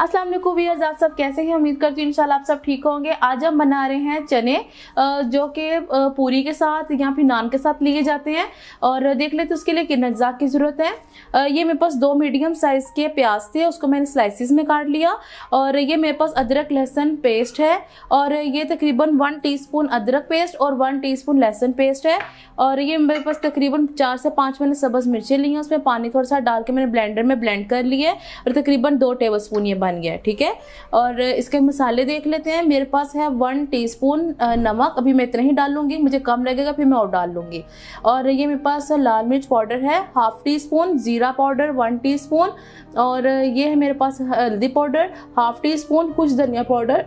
अस्सलाम वालेकुम व्यूअर्स, आप सब कैसे हैं? उम्मीद करती हूँ इंशाल्लाह आप सब ठीक होंगे। आज हम बना रहे हैं चने जो कि पूरी के साथ या फिर नान के साथ लिए जाते हैं। और देख लेते उसके लिए किन अज्जा की ज़रूरत है। ये मेरे पास 2 मीडियम साइज़ के प्याज थे, उसको मैंने स्लाइसिस में काट लिया। और ये मेरे पास अदरक लहसुन पेस्ट है और ये तकरीबन 1 टीस्पून अदरक पेस्ट और 1 टीस्पून लहसुन पेस्ट है। और ये मेरे पास तकरीबन 4 से 5 मैंने सब्ज़ मिर्चें ली हैं, उसमें पानी थोड़ा सा डाल के मैंने ब्लेंडर में ब्लेंड कर लिया है और तकरीबन 2 टेबलस्पून ये बन गया है। ठीक है, और इसके मसाले देख लेते हैं। मेरे पास है 1 टीस्पून नमक, अभी मैं इतना ही डाल लूँगी, मुझे कम लगेगा फिर मैं और डाल लूँगी। और ये मेरे पास लाल मिर्च पाउडर है 1/2 टीस्पून, ज़ीरा पाउडर 1 टीस्पून, और ये है मेरे पास हल्दी पाउडर 1/2 टीस्पून, कुछ धनिया पाउडर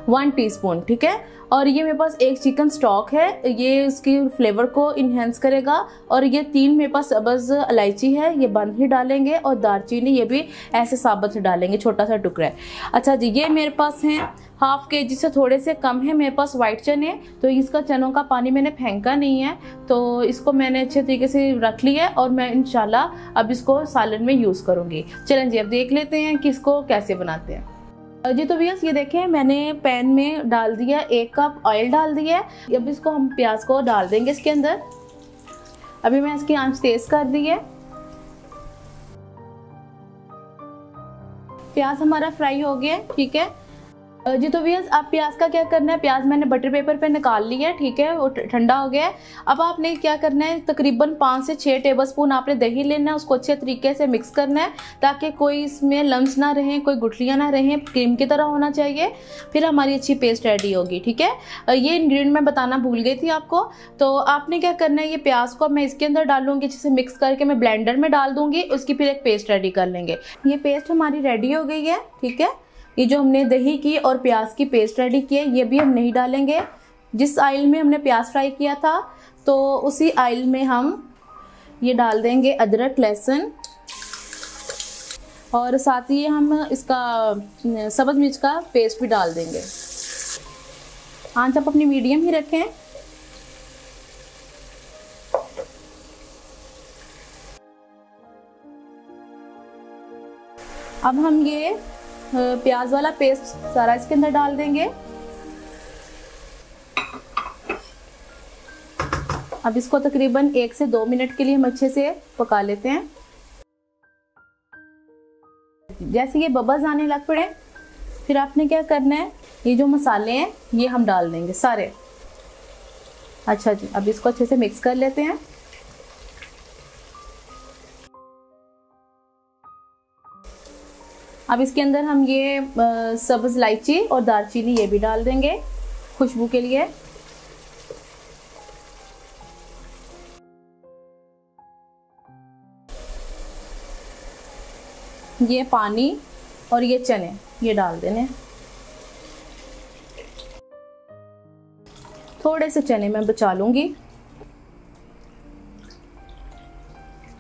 1 टीस्पून। ठीक है, और ये मेरे पास एक चिकन स्टॉक है, ये इसकी फ्लेवर को इन्हेंस करेगा। और ये 3 मेरे पास सब्ज़ इलायची है, ये बंद ही डालेंगे, और दालचीनी ये भी ऐसे साबुत डालेंगे, छोटा सा टुकड़ा है। अच्छा जी, ये मेरे पास हैं 1/2 केजी से थोड़े से कम है मेरे पास वाइट चने। तो इसका चनों का पानी मैंने फेंका नहीं है, तो इसको मैंने अच्छे तरीके से रख लिया है और मैं इंशाल्लाह अब इसको सालन में यूज़ करूँगी। चलें जी, अब देख लेते हैं कि इसको कैसे बनाते हैं जी। तो व्यूअर्स ये देखें, मैंने पैन में डाल दिया 1 कप ऑयल डाल दिया है। अब इसको हम प्याज को डाल देंगे इसके अंदर। अभी मैं इसकी आंच तेज कर दी है। प्याज हमारा फ्राई हो गया है। ठीक है जी, तो व्यूअर्स आप प्याज का क्या करना है, प्याज मैंने बटर पेपर पे निकाल लिया है। ठीक है, वो ठंडा हो गया है। अब आपने क्या करना है, तकरीबन 5 से 6 टेबलस्पून आपने दही लेना है, उसको अच्छे तरीके से मिक्स करना है ताकि कोई इसमें लम्स ना रहें, कोई गुठलियाँ ना रहें, क्रीम की तरह होना चाहिए। फिर हमारी अच्छी पेस्ट रेडी होगी। ठीक है, ये इंग्रेडिएंट मैं बताना भूल गई थी आपको। तो आपने क्या करना है, ये प्याज को मैं इसके अंदर डालूंगी, अच्छे से मिक्स करके मैं ब्लेंडर में डाल दूंगी, उसकी फिर एक पेस्ट रेडी कर लेंगे। ये पेस्ट हमारी रेडी हो गई है। ठीक है, ये जो हमने दही की और प्याज की पेस्ट रेडी की है, ये भी हम नहीं डालेंगे। जिस ऑयल में हमने प्याज फ्राई किया था तो उसी ऑयल में हम ये डाल देंगे अदरक लहसुन, और साथ ही हम इसका सब्ज़ मिर्च का पेस्ट भी डाल देंगे। आंच आप अपनी मीडियम ही रखें। अब हम ये प्याज वाला पेस्ट सारा इसके अंदर डाल देंगे। अब इसको तकरीबन 1 से 2 मिनट के लिए हम अच्छे से पका लेते हैं। जैसे ये बबल्स आने लग पड़े, फिर आपने क्या करना है, ये जो मसाले हैं ये हम डाल देंगे सारे। अच्छा जी, अब इसको अच्छे से मिक्स कर लेते हैं। अब इसके अंदर हम ये सब्ज़ इलायची और दालचीनी ये भी डाल देंगे खुशबू के लिए। ये पानी और ये चने ये डाल देने। थोड़े से चने मैं बचा लूंगी।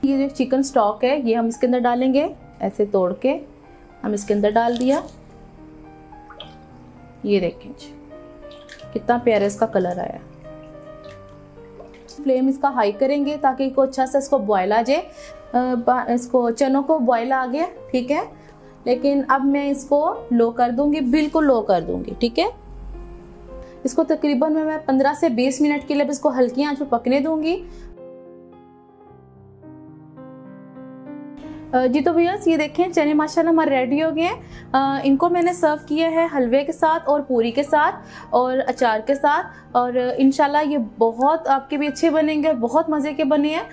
ये जो चिकन स्टॉक है ये हम इसके अंदर डालेंगे, ऐसे तोड़ के हम इसके अंदर डाल दिया। ये देखें जी कितना प्यारा इसका कलर आया। फ्लेम इसका हाई करेंगे ताकि इसको अच्छा से इसको बॉयल आ जाए। इसको चनों को बॉयल आ गया। ठीक है, लेकिन अब मैं इसको लो कर दूंगी, बिल्कुल लो कर दूंगी। ठीक है, इसको तकरीबन मैं 15 से 20 मिनट के लिए इसको हल्की आंच पर पकने दूंगी। जी तो व्यूअर्स ये देखें, चने माशाल्लाह हमारे रेडी हो गए हैं। इनको मैंने सर्व किया है हलवे के साथ और पूरी के साथ और अचार के साथ, और इंशाल्लाह ये बहुत आपके भी अच्छे बनेंगे, बहुत मज़े के बने हैं।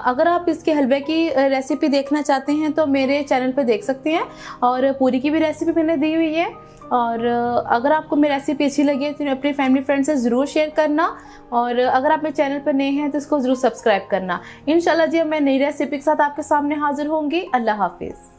अगर आप इसके हलवे की रेसिपी देखना चाहते हैं तो मेरे चैनल पे देख सकते हैं, और पूरी की भी रेसिपी मैंने दी हुई है। और अगर आपको मेरी रेसिपी अच्छी लगी है तो अपने फैमिली फ्रेंड से ज़रूर शेयर करना, और अगर आप मेरे चैनल पर नए हैं तो इसको ज़रूर सब्सक्राइब करना। इंशाल्लाह जी मैं नई रेसिपी के साथ आपके सामने हाजिर होंगी। अल्लाह हाफिज़।